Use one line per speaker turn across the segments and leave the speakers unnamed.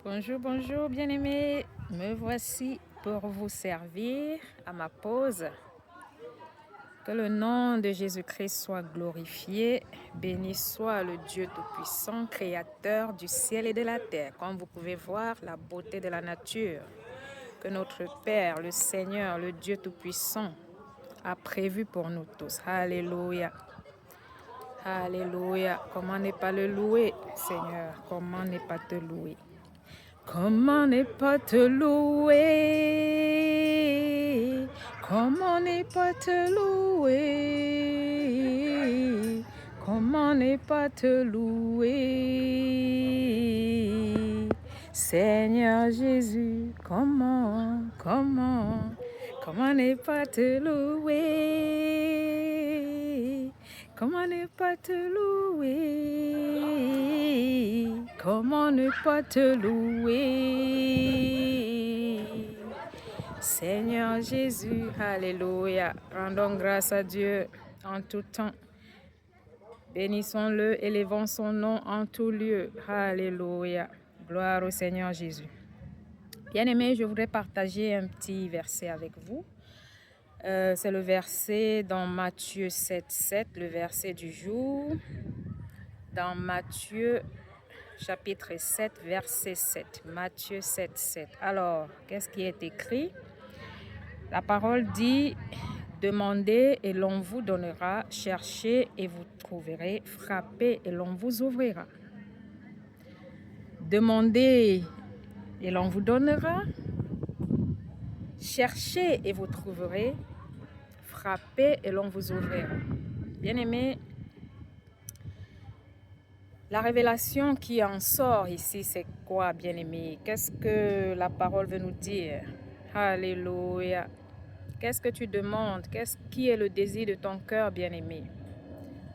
Bonjour, bonjour, bien-aimés. Me voici pour vous servir à ma pause. Que le nom de Jésus-Christ soit glorifié. Béni soit le Dieu Tout-Puissant, Créateur du ciel et de la terre. Comme vous pouvez voir, la beauté de la nature que notre Père, le Seigneur, le Dieu Tout-Puissant, a prévu pour nous tous. Alléluia. Alléluia. Comment ne pas le louer, Seigneur? Comment ne pas te louer? Comment ne pas te louer? Comment ne pas te louer? Comment ne pas te louer? Seigneur Jésus, comment ne pas te louer? Comment ne pas te louer? Comment ne pas te louer? Seigneur Jésus, alléluia. Rendons grâce à Dieu en tout temps. Bénissons-le, élevons son nom en tout lieu. Alléluia. Gloire au Seigneur Jésus. Bien-aimés, je voudrais partager un petit verset avec vous. C'est le verset dans Matthieu 7,7, le verset du jour. Dans Matthieu chapitre 7, verset 7. Matthieu 7, 7. Alors, qu'est-ce qui est écrit? La parole dit, demandez et l'on vous donnera, cherchez et vous trouverez, frappez et l'on vous ouvrira. Demandez et l'on vous donnera, cherchez et vous trouverez, frappez et l'on vous ouvrira. Bien-aimés, la révélation qui en sort ici, c'est quoi, bien-aimés? Qu'est-ce que la parole veut nous dire? Alléluia. Qu'est-ce que tu demandes? Qui est le désir de ton cœur, bien-aimé?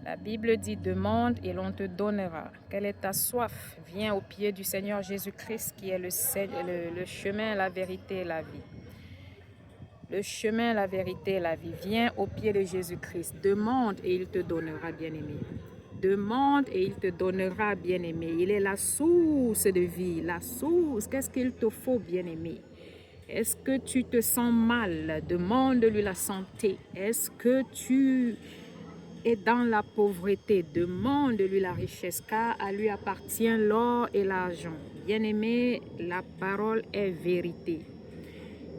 La Bible dit, demande et l'on te donnera. Quelle est ta soif? Viens au pied du Seigneur Jésus-Christ qui est le chemin, la vérité et la vie. Le chemin, la vérité et la vie. Viens au pied de Jésus-Christ. Demande et il te donnera, bien-aimé. Demande et il te donnera, bien-aimé. Il est la source de vie, la source. Qu'est-ce qu'il te faut, bien-aimé? Est-ce que tu te sens mal? Demande-lui la santé. Est-ce que tu es dans la pauvreté? Demande-lui la richesse, car à lui appartient l'or et l'argent. Bien-aimé, la parole est vérité.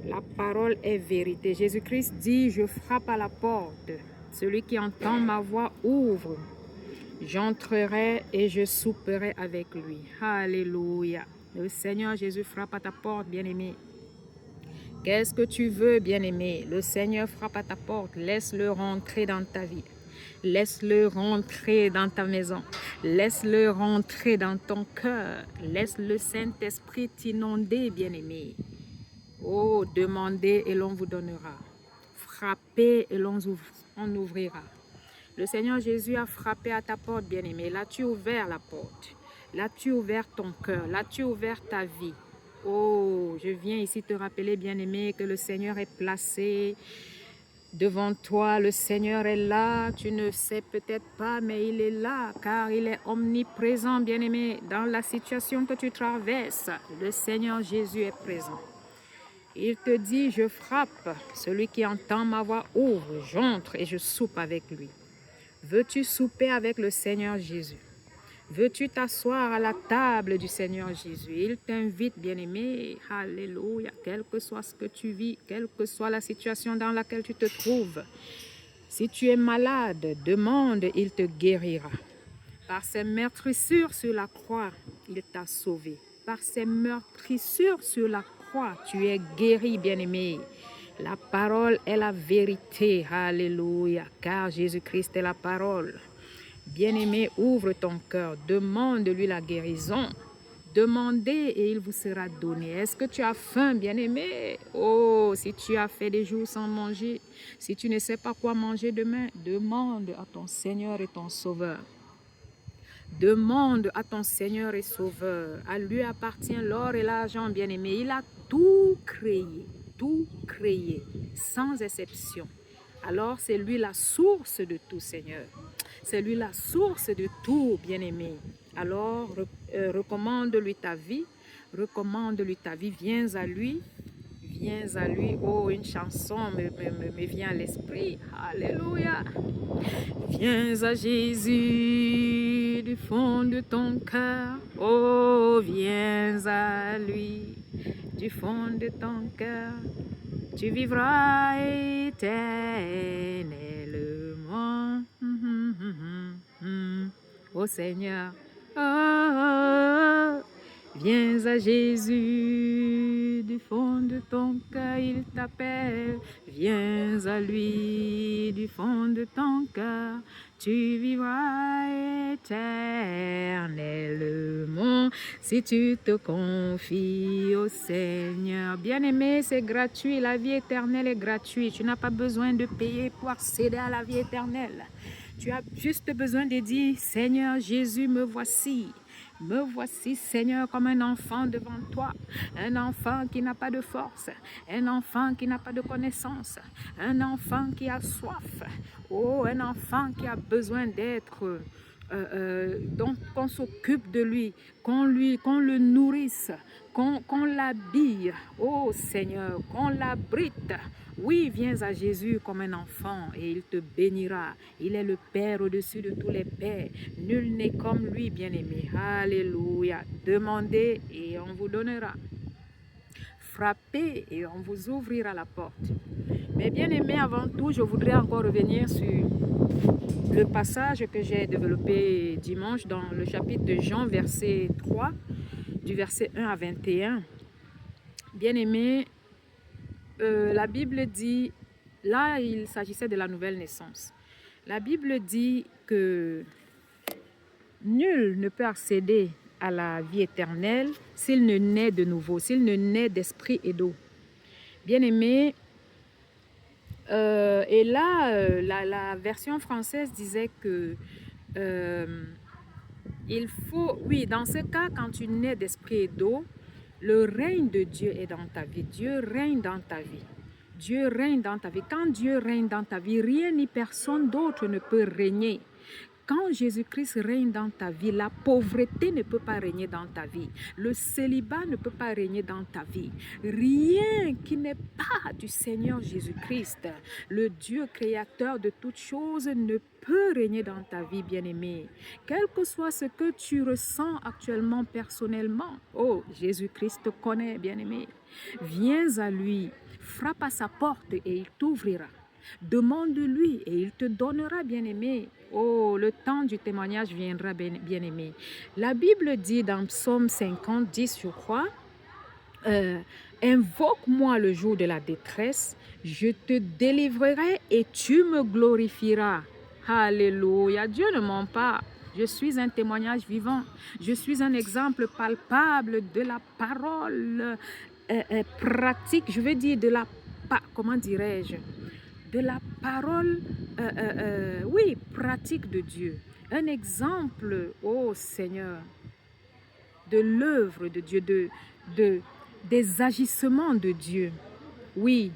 La parole est vérité. Jésus-Christ dit, je frappe à la porte. Celui qui entend ma voix ouvre. J'entrerai et je souperai avec lui. Alléluia. Le Seigneur Jésus frappe à ta porte, bien-aimé. Qu'est-ce que tu veux, bien-aimé? Le Seigneur frappe à ta porte. Laisse-le rentrer dans ta vie. Laisse-le rentrer dans ta maison. Laisse-le rentrer dans ton cœur. Laisse le Saint-Esprit t'inonder, bien-aimé. Oh, demandez et l'on vous donnera. Frappez et l'on ouvrira. Le Seigneur Jésus a frappé à ta porte, bien-aimé. Là-tu ouvert la porte. Là-tu ouvert ton cœur. Là-tu ouvert ta vie. Oh, je viens ici te rappeler, bien-aimé, que le Seigneur est placé devant toi. Le Seigneur est là. Tu ne sais peut-être pas, mais il est là, car il est omniprésent, bien-aimé. Dans la situation que tu traverses, le Seigneur Jésus est présent. Il te dit, je frappe. Celui qui entend ma voix ouvre. J'entre et je soupe avec lui. Veux-tu souper avec le Seigneur Jésus? Veux-tu t'asseoir à la table du Seigneur Jésus? Il t'invite, bien-aimé. Alléluia. Quel que soit ce que tu vis, quelle que soit la situation dans laquelle tu te trouves. Si tu es malade, demande, il te guérira. Par ses meurtrissures sur la croix, il t'a sauvé. Par ses meurtrissures sur la croix, tu es guéri, bien-aimé. La parole est la vérité. Alléluia. Car Jésus-Christ est la parole. Bien-aimé, ouvre ton cœur. Demande-lui la guérison. Demandez et il vous sera donné. Est-ce que tu as faim, bien-aimé? Oh, si tu as fait des jours sans manger, si tu ne sais pas quoi manger demain, demande à ton Seigneur et ton Sauveur. Demande à ton Seigneur et Sauveur. À lui appartient l'or et l'argent, bien-aimé. Il a tout créé, sans exception. Alors, c'est lui la source de tout, Seigneur. C'est lui la source de tout, bien-aimé. Alors, recommande-lui ta vie, Recommande-lui ta vie. Viens à lui. Viens à lui. Oh, une chanson me vient à l'esprit. Alléluia. Viens à Jésus du fond de ton cœur. Oh, viens à lui du fond de ton cœur. Tu vivras éternellement. Ô Seigneur, oh, viens à Jésus du fond de ton cœur, il t'appelle. Viens à lui du fond de ton cœur, tu vivras éternellement si tu te confies au Seigneur. Bien-aimé, c'est gratuit, la vie éternelle est gratuite. Tu n'as pas besoin de payer pour accéder à la vie éternelle. Tu as juste besoin de dire, Seigneur Jésus, me voici. Me voici, Seigneur, comme un enfant devant toi. Un enfant qui n'a pas de force. Un enfant qui n'a pas de connaissance. Un enfant qui a soif. Oh, un enfant qui a besoin d'être... donc qu'on s'occupe de lui, qu'on le nourrisse, qu'on l'habille. Oh Seigneur, qu'on l'abrite. Oui, viens à Jésus comme un enfant et il te bénira. Il est le Père au-dessus de tous les pères. Nul n'est comme lui, bien-aimé. Alléluia. Demandez et on vous donnera. Frappez et on vous ouvrira la porte. Mais bien-aimé, avant tout, je voudrais encore revenir sur le passage que j'ai développé dimanche dans le chapitre de Jean, verset 3, du verset 1 à 21. Bien-aimé, la Bible dit, là il s'agissait de la nouvelle naissance. La Bible dit que nul ne peut accéder à la vie éternelle s'il ne naît de nouveau, s'il ne naît d'esprit et d'eau. Bien-aimé, et là, la version française disait que il faut, oui, dans ce cas, quand tu nais d'esprit et d'eau, le règne de Dieu est dans ta vie. Dieu règne dans ta vie. Dieu règne dans ta vie. Quand Dieu règne dans ta vie, rien ni personne d'autre ne peut régner. Quand Jésus-Christ règne dans ta vie, la pauvreté ne peut pas régner dans ta vie. Le célibat ne peut pas régner dans ta vie. Rien qui n'est pas du Seigneur Jésus-Christ, le Dieu créateur de toutes choses, ne peut régner dans ta vie, bien-aimé. Quel que soit ce que tu ressens actuellement personnellement, oh, Jésus-Christ te connaît, bien-aimé. Viens à lui, frappe à sa porte et il t'ouvrira. Demande-lui et il te donnera, bien-aimé. Oh, le temps du témoignage viendra, bien-aimé. La Bible dit dans Psaume 50, 10, je crois, invoque-moi le jour de la détresse, je te délivrerai et tu me glorifieras. Alléluia. Dieu ne ment pas. Je suis un témoignage vivant. Je suis un exemple palpable de la parole pratique. Je veux dire de la, comment dirais-je, de la parole, oui, pratique de Dieu. Un exemple, oh Seigneur, de l'œuvre de Dieu, des agissements de Dieu. Oui,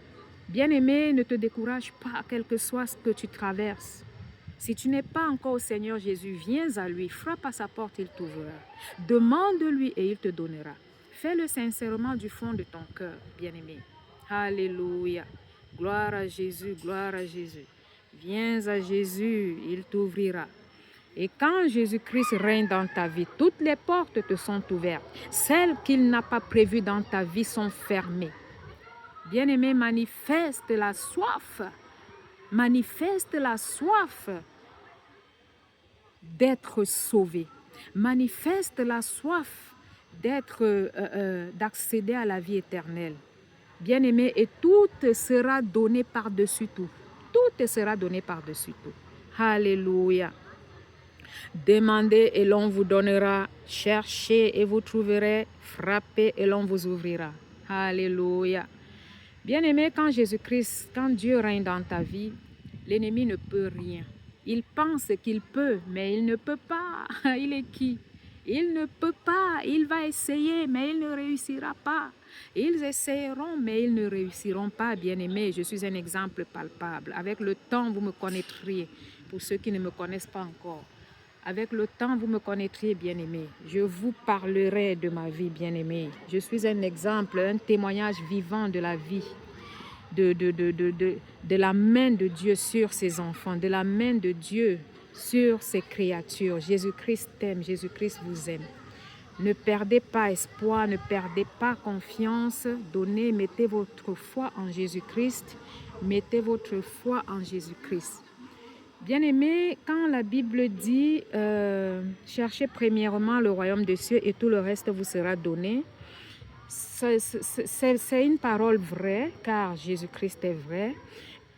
bien-aimé, ne te décourage pas, quel que soit ce que tu traverses. Si tu n'es pas encore au Seigneur Jésus, viens à lui, frappe à sa porte, il t'ouvrira. Demande-lui et il te donnera. Fais-le sincèrement du fond de ton cœur, bien-aimé. Alléluia. Gloire à Jésus, gloire à Jésus. Viens à Jésus, il t'ouvrira. Et quand Jésus-Christ règne dans ta vie, toutes les portes te sont ouvertes. Celles qu'il n'a pas prévues dans ta vie sont fermées. Bien-aimé, manifeste la soif. Manifeste la soif d'être sauvé. Manifeste la soif d'accéder à la vie éternelle. Bien-aimé, et tout te sera donné par-dessus tout. Tout te sera donné par-dessus tout. Alléluia. Demandez et l'on vous donnera. Cherchez et vous trouverez. Frappez et l'on vous ouvrira. Alléluia. Bien-aimé, quand Jésus-Christ, quand Dieu règne dans ta vie, l'ennemi ne peut rien. Il pense qu'il peut, mais il ne peut pas. Il est qui? Il ne peut pas. Il va essayer, mais il ne réussira pas. Ils essayeront, mais ils ne réussiront pas, bien-aimés. Je suis un exemple palpable. Avec le temps, vous me connaîtrez, pour ceux qui ne me connaissent pas encore. Avec le temps, vous me connaîtrez, bien-aimé. Je vous parlerai de ma vie, bien-aimé. Je suis un exemple, un témoignage vivant de la vie, de la main de Dieu sur ses enfants, de la main de Dieu sur ses créatures. Jésus-Christ t'aime, Jésus-Christ vous aime. Ne perdez pas espoir, ne perdez pas confiance. Donnez, mettez votre foi en Jésus-Christ. Mettez votre foi en Jésus-Christ. Bien-aimés, quand la Bible dit cherchez premièrement le royaume des cieux et tout le reste vous sera donné, c'est une parole vraie, car Jésus-Christ est vrai.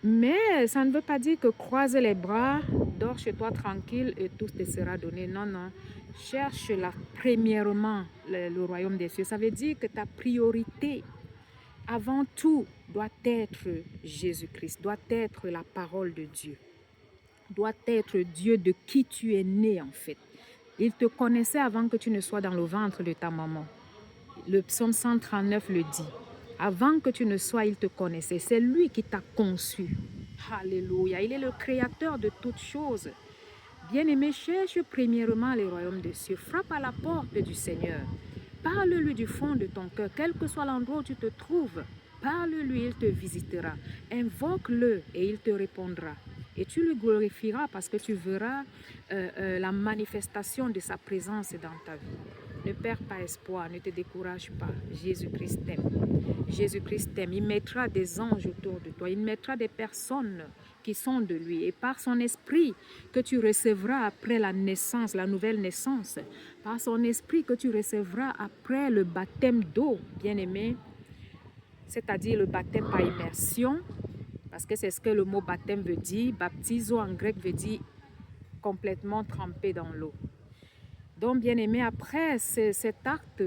Mais ça ne veut pas dire que croise les bras, dors chez toi tranquille et tout te sera donné. Non, non. Cherche premièrement le royaume des cieux. Ça veut dire que ta priorité, avant tout, doit être Jésus-Christ, doit être la parole de Dieu, doit être Dieu de qui tu es né en fait. Il te connaissait avant que tu ne sois dans le ventre de ta maman. Le psaume 139 le dit. Avant que tu ne sois, il te connaissait. C'est lui qui t'a conçu. Alléluia. Il est le créateur de toutes choses. Bien-aimé, cherche premièrement les royaumes des cieux. Frappe à la porte du Seigneur. Parle-lui du fond de ton cœur, quel que soit l'endroit où tu te trouves. Parle-lui, il te visitera. Invoque-le et il te répondra. Et tu le glorifieras parce que tu verras la manifestation de sa présence dans ta vie. Ne perds pas espoir, ne te décourage pas. Jésus-Christ t'aime. Jésus-Christ t'aime. Il mettra des anges autour de toi. Il mettra des personnes qui sont de lui. Et par son esprit que tu recevras après la naissance, la nouvelle naissance, par son esprit que tu recevras après le baptême d'eau, bien-aimé, c'est-à-dire le baptême par immersion, parce que c'est ce que le mot baptême veut dire. Baptizo en grec veut dire complètement trempé dans l'eau. Donc, bien-aimé, après cet acte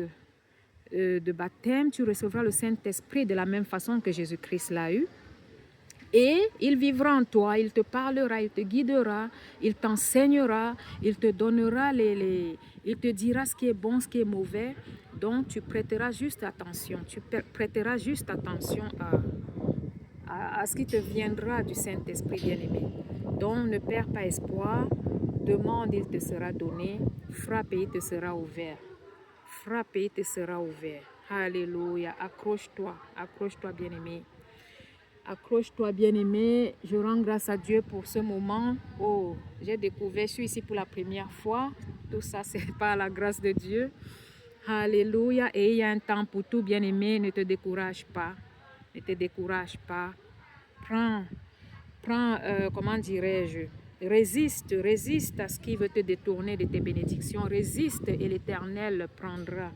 de baptême, tu recevras le Saint-Esprit de la même façon que Jésus-Christ l'a eu. Et il vivra en toi, il te parlera, il te guidera, il t'enseignera, il te donnera il te dira ce qui est bon, ce qui est mauvais. Donc, tu prêteras juste attention. Tu prêteras juste attention à ce qui te viendra du Saint-Esprit bien-aimé. Donc, ne perds pas espoir. Demande, il te sera donné. Frappe et il te sera ouvert. Frappe et il te sera ouvert. Alléluia. Accroche-toi, bien-aimé. Accroche-toi, bien-aimé. Je rends grâce à Dieu pour ce moment. Oh, j'ai découvert, je suis ici pour la première fois. Tout ça, c'est par la grâce de Dieu. Alléluia. Et il y a un temps pour tout, bien-aimé. Ne te décourage pas. Ne te décourage pas. Prends, comment dirais-je, résiste à ce qui veut te détourner de tes bénédictions. Résiste et l'Éternel prendra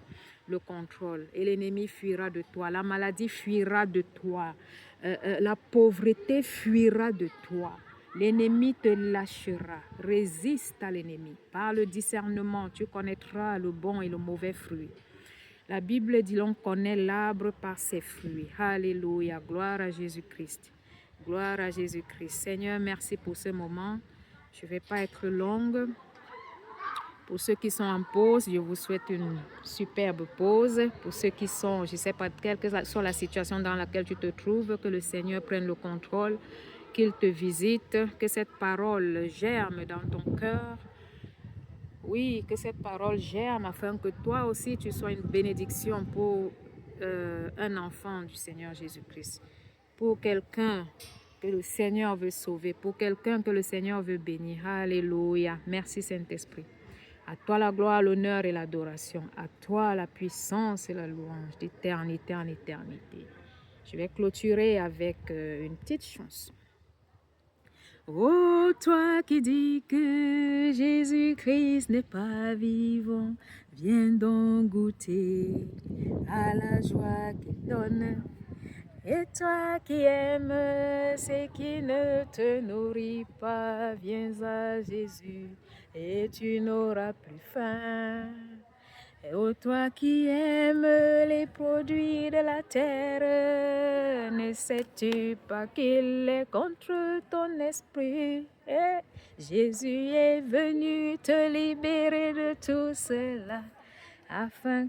le contrôle. Et l'ennemi fuira de toi. La maladie fuira de toi. La pauvreté fuira de toi. L'ennemi te lâchera. Résiste à l'ennemi. Par le discernement, tu connaîtras le bon et le mauvais fruit. La Bible dit l'on connaît l'arbre par ses fruits. Alléluia. Gloire à Jésus-Christ. Gloire à Jésus-Christ. Seigneur, merci pour ce moment. Je ne vais pas être longue. Pour ceux qui sont en pause, je vous souhaite une superbe pause. Pour ceux qui sont, je ne sais pas, quelle que soit la situation dans laquelle tu te trouves, que le Seigneur prenne le contrôle, qu'il te visite, que cette parole germe dans ton cœur. Oui, que cette parole germe afin que toi aussi tu sois une bénédiction pour un enfant du Seigneur Jésus-Christ. Pour quelqu'un que le Seigneur veut sauver, pour quelqu'un que le Seigneur veut bénir. Alléluia. Merci Saint-Esprit. À toi la gloire, l'honneur et l'adoration. À toi la puissance et la louange d'éternité en éternité. Je vais clôturer avec une petite chanson. Oh, toi qui dis que Jésus-Christ n'est pas vivant, viens donc goûter à la joie qu'il donne. Et toi qui aimes ce qui ne te nourrit pas, viens à Jésus et tu n'auras plus faim. Et oh, toi qui aimes les produits de la terre, ne sais-tu pas qu'il est contre ton esprit? Et Jésus est venu te libérer de tout cela, afin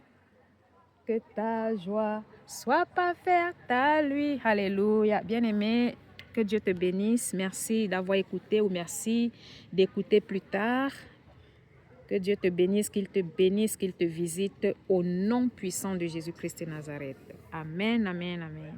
que ta joie soit parfaite à lui. Alléluia. Bien-aimé, que Dieu te bénisse. Merci d'avoir écouté ou merci d'écouter plus tard. Que Dieu te bénisse, qu'il te visite au nom puissant de Jésus-Christ de Nazareth. Amen, amen, amen.